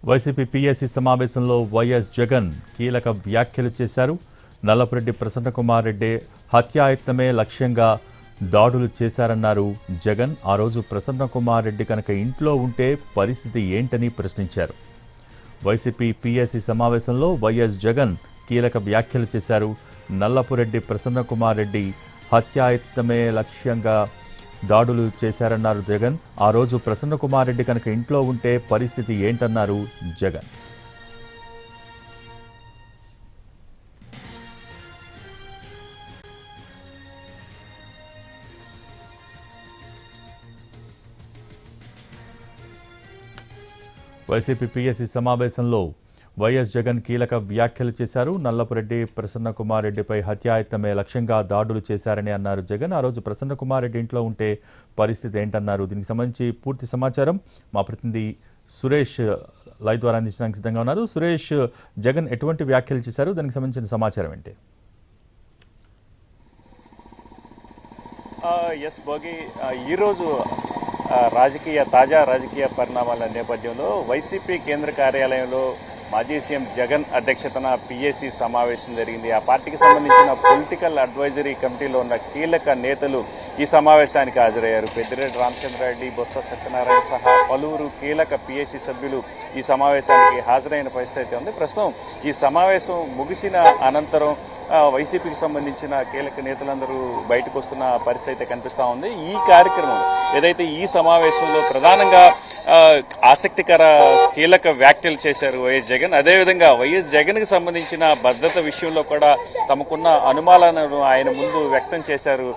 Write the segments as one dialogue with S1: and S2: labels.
S1: YCP PSC సమావేశంలో YS Jagan కీలక వ్యాఖ్యలు చేశారు. నల్లపురెడ్డి ప్రసన్నకుమార్ రెడ్డి హత్యాయత్నమే లక్ష్యంగా దాడులు చేశారన్నారు జగన్. ఆ రోజు ప్రసన్నకుమార్ రెడ్డి కనుక ఇంట్లో ఉంటే పరిస్థితి ఏంటని ప్రశ్నించారు. వైసీపీ పీఎస్సీ సమావేశంలో వైఎస్ జగన్ కీలక వ్యాఖ్యలు చేశారు. నల్లపురెడ్డి ప్రసన్నకుమార్ రెడ్డి హత్యాయత్నమే లక్ష్యంగా దాడులు చేశారన్నారు జగన్. ఆ రోజు ప్రసన్నకుమార్ రెడ్డి కనుక ఇంట్లో ఉంటే పరిస్థితి ఏంటన్నారు జగన్. వైసీపీ పీఎస్సీ సమావేశంలో వైఎస్ జగన్ కీలక వ్యాఖ్యలు చేశారు. నల్లపురెడ్డి ప్రసన్నకుమార్ రెడ్డిపై హత్యాయత్నమే లక్ష్యంగా దాడులు చేశారని అన్నారు జగన్. ఆ రోజు ప్రసన్నకుమార్ రెడ్డి ఇంట్లో ఉంటే పరిస్థితి ఏంటన్నారు. దీనికి సంబంధించి పూర్తి సమాచారం మా ప్రతినిధి సురేష్ లైవ్ ద్వారా అందించడానికి సిద్ధంగా ఉన్నారు. సురేష్, జగన్ ఎటువంటి వ్యాఖ్యలు చేశారు, దానికి సంబంధించిన సమాచారం ఏంటి?
S2: ఎస్ భోగి, ఈరోజు తాజా రాజకీయ పరిణామాల నేపథ్యంలో వైసీపీ కేంద్ర కార్యాలయంలో మాజీ సీఎం జగన్ అధ్యక్షతన పీఏసీ సమావేశం జరిగింది. ఆ పార్టీకి సంబంధించిన పొలిటికల్ అడ్వైజరీ కమిటీలో ఉన్న కీలక నేతలు ఈ సమావేశానికి హాజరయ్యారు. పెద్దిరెడ్డి రామచంద్రారెడ్డి, బొత్స సత్యనారాయణ సహా పలువురు కీలక పీఏసీ సభ్యులు ఈ సమావేశానికి హాజరైన పరిస్థితి ఉంది. ప్రస్తుతం ఈ సమావేశం ముగిసిన అనంతరం వైసీపీకి సంబంధించిన కీలక నేతలందరూ బయటకు వస్తున్న పరిస్థితి అయితే కనిపిస్తూ ఉంది. ఈ కార్యక్రమం ఏదైతే ఈ సమావేశంలో ప్రధానంగా ఆసక్తికర కీలక వ్యాఖ్యలు చేశారు వైఎస్ జగన్. అదేవిధంగా వైఎస్ జగన్ కి సంబంధించిన భద్రత విషయంలో కూడా తమకున్న అనుమానాలను ఆయన ముందు వ్యక్తం చేశారు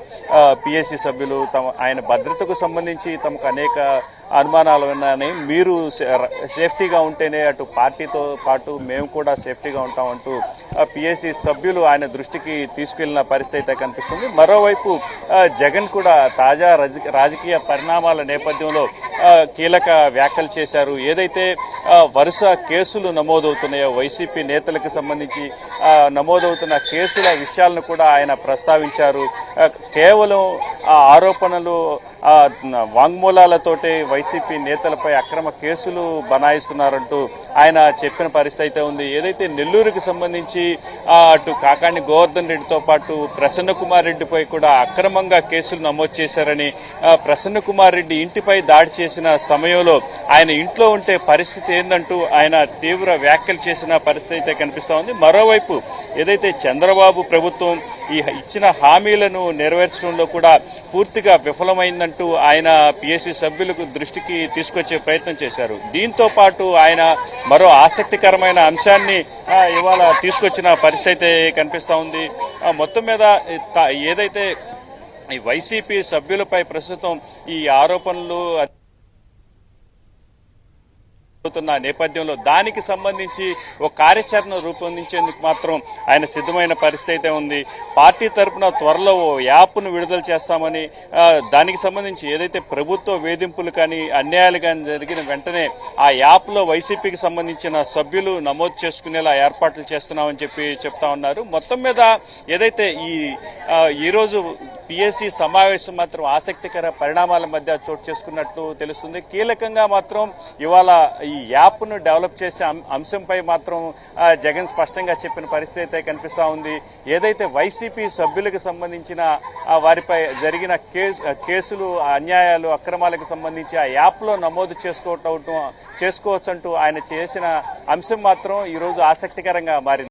S2: పీఎస్సీ సభ్యులు. ఆయన భద్రతకు సంబంధించి తమకు అనేక అనుమానాలు ఉన్నాయని, మీరు సేఫ్టీగా ఉంటేనే అటు పార్టీతో పాటు మేము కూడా సేఫ్టీగా ఉంటామంటూ పీఎస్సీ సభ్యులు ఆయన దృష్టికి తీసుకెళ్లిన పరిస్థితి కనిపిస్తుంది. మరోవైపు జగన్ కూడా తాజా రాజకీయ పరిణామాల నేపథ్యంలో కీలక వ్యాఖ్యలు చేశారు. ఏదైతే వరుస కేసులు నమోదవుతున్నాయో వైసీపీ నేతలకు సంబంధించి నమోదవుతున్న కేసుల విషయాలను కూడా ఆయన ప్రస్తావించారు. కేవలం ఆరోపణలు వాంగ్మూలాలతోటే వైసీపీ నేతలపై అక్రమ కేసులు బనాయిస్తున్నారంటూ ఆయన చెప్పిన పరిస్థితి ఉంది. ఏదైతే నెల్లూరుకి సంబంధించి అటు కాకాణి గోవర్ధన్ రెడ్డితో పాటు ప్రసన్నకుమార్ రెడ్డిపై కూడా అక్రమంగా కేసులు నమోదు చేశారని, ప్రసన్నకుమార్ రెడ్డి ఇంటిపై దాడి చేసిన సమయంలో ఆయన ఇంట్లో ఉంటే పరిస్థితి ఏందంటూ ఆయన తీవ్ర వ్యాఖ్యలు చేసిన పరిస్థితి కనిపిస్తా ఉంది. మరోవైపు ఏదైతే చంద్రబాబు ప్రభుత్వం ఈ ఇచ్చిన హామీలను నెరవేర్చడంలో కూడా పూర్తిగా విఫలమైందంటూ ఆయన పీఎస్సీ సభ్యులకు దృష్టికి తీసుకొచ్చే ప్రయత్నం చేశారు. దీంతో పాటు ఆయన మరో ఆసక్తికరమైన అంశాన్ని ఇవాళ తీసుకొచ్చిన పరిస్థితి కనిపిస్తా ఉంది. మొత్తం మీద ఏదైతే ఈ వైసీపీ సభ్యులపై ప్రస్తుతం ఈ ఆరోపణలు నేపథ్యంలో దానికి సంబంధించి ఒక కార్యాచరణ రూపొందించేందుకు మాత్రం ఆయన సిద్ధమైన పరిస్థితి ఉంది. పార్టీ తరఫున త్వరలో ఓ యాప్ను విడుదల చేస్తామని, దానికి సంబంధించి ఏదైతే ప్రభుత్వ వేధింపులు కానీ అన్యాయాలు కానీ జరిగిన వెంటనే ఆ యాప్లో వైసీపీకి సంబంధించిన సభ్యులు నమోదు చేసుకునేలా ఏర్పాట్లు చేస్తున్నామని చెప్తా ఉన్నారు. మొత్తం మీద ఏదైతే ఈరోజు పీఎస్సీ సమావేశం మాత్రం ఆసక్తికర పరిణామాల మధ్య చోటు చేసుకున్నట్టు తెలుస్తుంది. కీలకంగా మాత్రం ఇవాళ ఈ యాప్ను డెవలప్ చేసే అంశంపై మాత్రం జగన్ స్పష్టంగా చెప్పిన పరిస్థితి కనిపిస్తా ఉంది. ఏదైతే వైసీపీ సభ్యులకు సంబంధించిన వారిపై జరిగిన కేసులు, అన్యాయాలు, అక్రమాలకు సంబంధించి ఆ యాప్లో నమోదు చేసుకోవచ్చంటూ ఆయన చేసిన అంశం మాత్రం ఈరోజు ఆసక్తికరంగా మారింది.